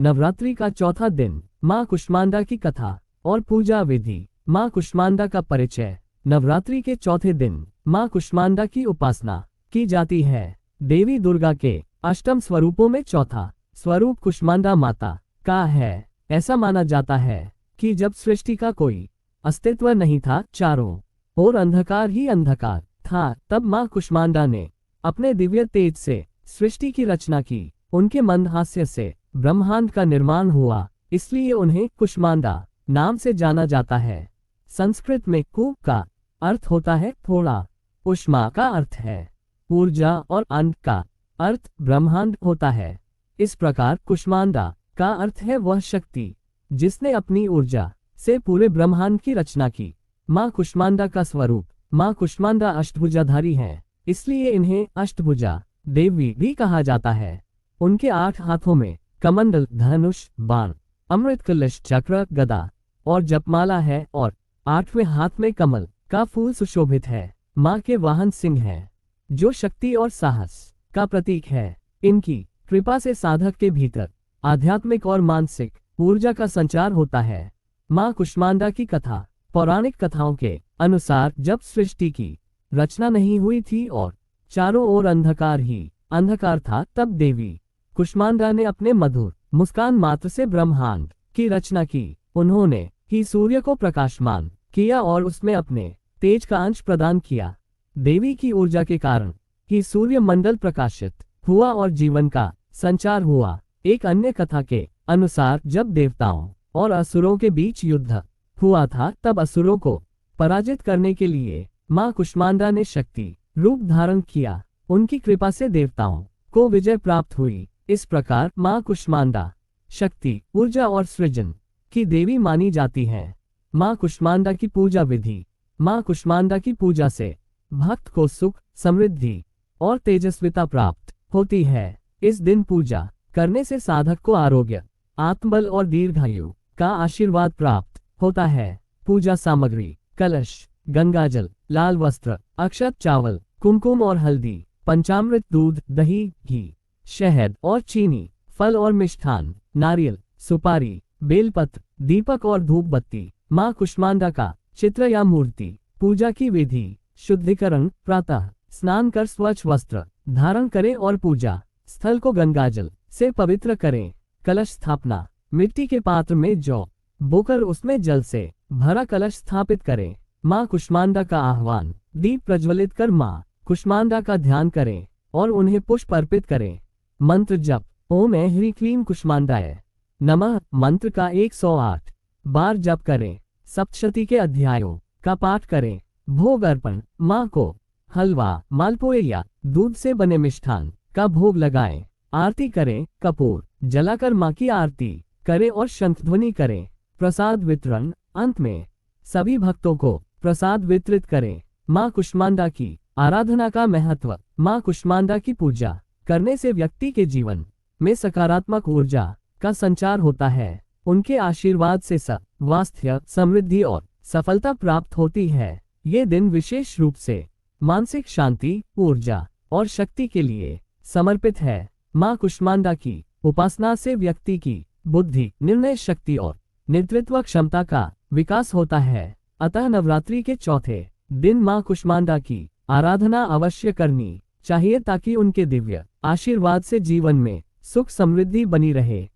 नवरात्रि का चौथा दिन। मां कुष्मांडा की कथा और पूजा विधि। मां कुष्मांडा का परिचय। नवरात्रि के चौथे दिन मां कुष्मांडा की उपासना की जाती है। देवी दुर्गा के अष्टम स्वरूपों में चौथा स्वरूप कुष्मांडा माता का है। ऐसा माना जाता है कि जब सृष्टि का कोई अस्तित्व नहीं था, चारों ओर अंधकार ही अंधकार था, तब मां कुष्मांडा ने अपने दिव्य तेज से सृष्टि की रचना की। उनके मंदहास्य से ब्रह्मांड का निर्माण हुआ, इसलिए उन्हें कुष्मांडा नाम से जाना जाता है। संस्कृत में कु का अर्थ होता है थोड़ा, उष्मा का अर्थ है ऊर्जा और अंड का अर्थ ब्रह्मांड होता है। इस प्रकार कुष्मांडा का अर्थ है वह शक्ति जिसने अपनी ऊर्जा से पूरे ब्रह्मांड की रचना की। मां कुष्मांडा का स्वरूप। मां कुष्मांडा अष्टभुजाधारी हैं, इसलिए इन्हें अष्टभुजा देवी भी कहा जाता है। उनके 8 हाथों में कमंडल, धनुष, बाण, अमृत कलश, चक्र, गदा और जपमाला है और 8वें हाथ में कमल का फूल सुशोभित है। मां के वाहन सिंह है, जो शक्ति और साहस का प्रतीक है। इनकी कृपा से साधक के भीतर आध्यात्मिक और मानसिक ऊर्जा का संचार होता है। मां कुष्मांडा की कथा। पौराणिक कथाओं के अनुसार जब सृष्टि की रचना नहीं हुई थी और चारों ओर अंधकार ही अंधकार था, तब देवी कुष्मांडा ने अपने मधुर मुस्कान मात्र से ब्रह्मांड की रचना की। उन्होंने ही सूर्य को प्रकाशमान किया और उसमें अपने तेज का अंश प्रदान किया। देवी की ऊर्जा के कारण ही सूर्य मंडल प्रकाशित हुआ और जीवन का संचार हुआ। एक अन्य कथा के अनुसार जब देवताओं और असुरों के बीच युद्ध हुआ था, तब असुरों को पराजित करने के लिए मां कुष्मांडा ने शक्ति रूप धारण किया। उनकी कृपा से देवताओं को विजय प्राप्त हुई। इस प्रकार मां कुष्मांडा शक्ति, ऊर्जा और सृजन की देवी मानी जाती है। मां कुष्मांडा की पूजा विधि। मां कुष्मांडा की पूजा से भक्त को सुख, समृद्धि और तेजस्विता प्राप्त होती है। इस दिन पूजा करने से साधक को आरोग्य, आत्मबल और दीर्घायु का आशीर्वाद प्राप्त होता है। पूजा सामग्री: कलश, गंगाजल, लाल वस्त्र, अक्षत, चावल, कुमकुम और हल्दी, पंचामृत, दूध, दही, घी, शहद और चीनी, फल और मिष्ठान, नारियल, सुपारी, बेलपत्र, दीपक और धूप बत्ती। मां कुष्मांडा का चित्र या मूर्ति। पूजा की विधि: शुद्धिकरण: प्रातः स्नान कर स्वच्छ वस्त्र धारण करें और पूजा स्थल को गंगाजल से पवित्र करें। कलश स्थापना: मिट्टी के पात्र में जौ बोकर उसमें जल से भरा कलश स्थापित करें। मां कुष्मांडा का आह्वान: दीप प्रज्वलित कर मां कुष्मांडा का ध्यान करें और उन्हें पुष्प अर्पित करें। मंत्र जप: ओम ऐं ह्रीं क्लीं कुष्मांडाय नमः मंत्र का 108 बार जप करें। सप्तशती के अध्यायों का पाठ करें। भोग अर्पण: मां को हलवा, मालपुए या दूध से बने मिष्ठान का भोग लगाएं। आरती करें: कपूर जलाकर मां की आरती करें और शंखध्वनि करें। प्रसाद वितरण: अंत में सभी भक्तों को प्रसाद वितरित करें। मां कुष्मांडा की आराधना का महत्व। मां कुष्मांडा की पूजा करने से व्यक्ति के जीवन में सकारात्मक ऊर्जा का संचार होता है। उनके आशीर्वाद से स्वास्थ्य, समृद्धि और सफलता प्राप्त होती है। ये दिन विशेष रूप से मानसिक शांति, ऊर्जा और शक्ति के लिए समर्पित है। मां कुष्मांडा की उपासना से व्यक्ति की बुद्धि, निर्णय शक्ति और नेतृत्व क्षमता का विकास होता है। अतः नवरात्रि के चौथे दिन मां कुष्मांडा की आराधना अवश्य करनी चाहिए, ताकि उनके दिव्य आशीर्वाद से जीवन में सुख समृद्धि बनी रहे।